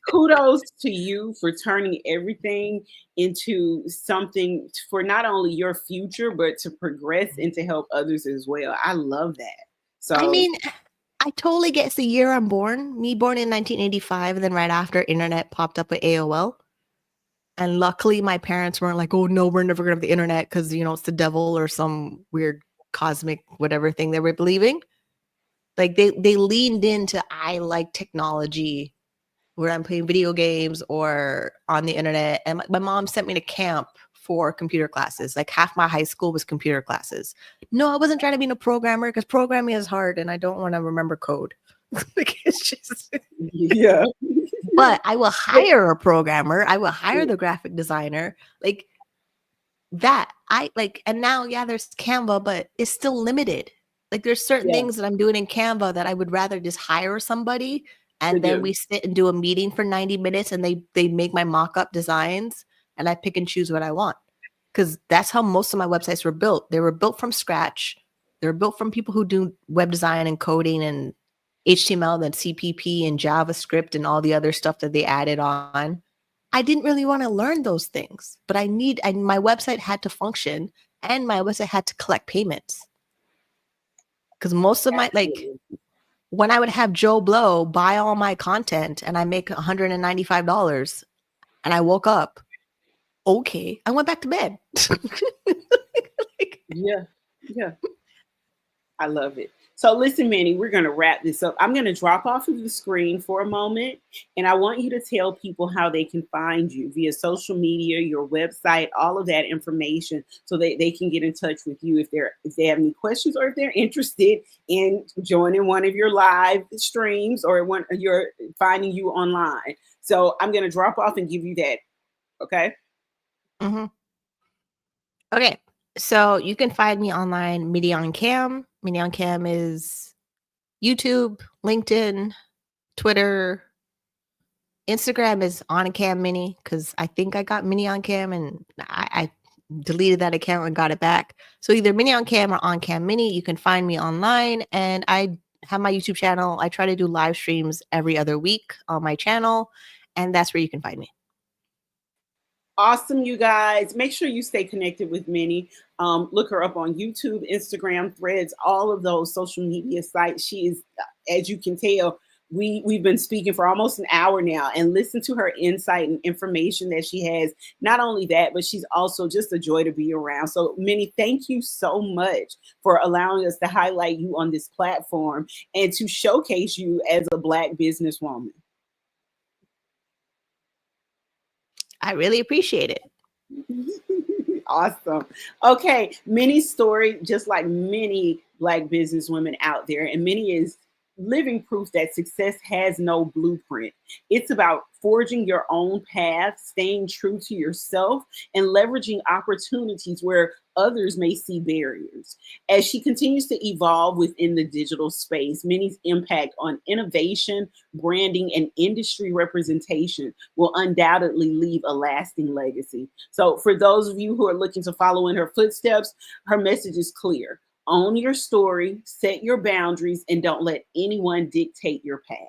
kudos to you for turning everything into something for not only your future, but to progress and to help others as well. I love that. I So, mean, I totally get it's the year I'm born. Me born in 1985, and then right after internet popped up with AOL. And luckily my parents weren't like, oh no, we're never gonna have the internet because it's the devil or some weird cosmic whatever thing they were believing. Like they leaned into I like technology where I'm playing video games or on the internet. And my mom sent me to camp for computer classes. Like half my high school was computer classes. No, I wasn't trying to be a programmer because programming is hard and I don't want to remember code. Like it's just yeah. but I will hire a programmer. I will hire the graphic designer. Like that. I like, and now, yeah, there's Canva, but it's still limited. Like there's certain Yeah, things that I'm doing in Canva that I would rather just hire somebody to and then do. we sit and do a meeting for 90 minutes and they make my mock-up designs and I pick and choose what I want. Cuz that's how most of my websites were built. They were built from scratch. They were built from people who do web design and coding and HTML and CPP and JavaScript and all the other stuff that they added on. I didn't really want to learn those things, but my website had to function and my website had to collect payments. Because most of my, like, Absolutely. when I would have Joe Blow buy all my content and I make $195 and I woke up, okay, I went back to bed. Like, Yeah, yeah. I love it. So listen, Manny, we're going to wrap this up. I'm going to drop off of the screen for a moment, and I want you to tell people how they can find you via social media, your website, all of that information, so that they can get in touch with you if they have any questions or if they're interested in joining one of your live streams or one you're finding you online. So I'm going to drop off and give you that. Okay. mhm. Okay. So you can find me online, Minnie on Cam. Minnie on Cam is YouTube, LinkedIn, Twitter, Instagram is on cam Minnie because I think I got Minnie on cam and I deleted that account and got it back. So either Minnie on cam or on cam Minnie. You can find me online and I have my YouTube channel. I try to do live streams every other week on my channel, and that's where you can find me. Awesome, you guys. Make sure you stay connected with Minnie. Look her up on YouTube, Instagram, Threads, all of those social media sites. She is, as you can tell, we've been speaking for almost an hour now, and listen to her insight and information that she has. Not only that, but she's also just a joy to be around. So, Minnie, thank you so much for allowing us to highlight you on this platform and to showcase you as a Black businesswoman. I really appreciate it. Awesome. Okay, Minnie's story, just like many Black businesswomen out there, and Minnie is living proof that success has no blueprint. It's about forging your own path, staying true to yourself, and leveraging opportunities where others may see barriers. As she continues to evolve within the digital space, Minnie's impact on innovation, branding, and industry representation will undoubtedly leave a lasting legacy. So, for those of you who are looking to follow in her footsteps, her message is clear: own your story, set your boundaries, and don't let anyone dictate your path.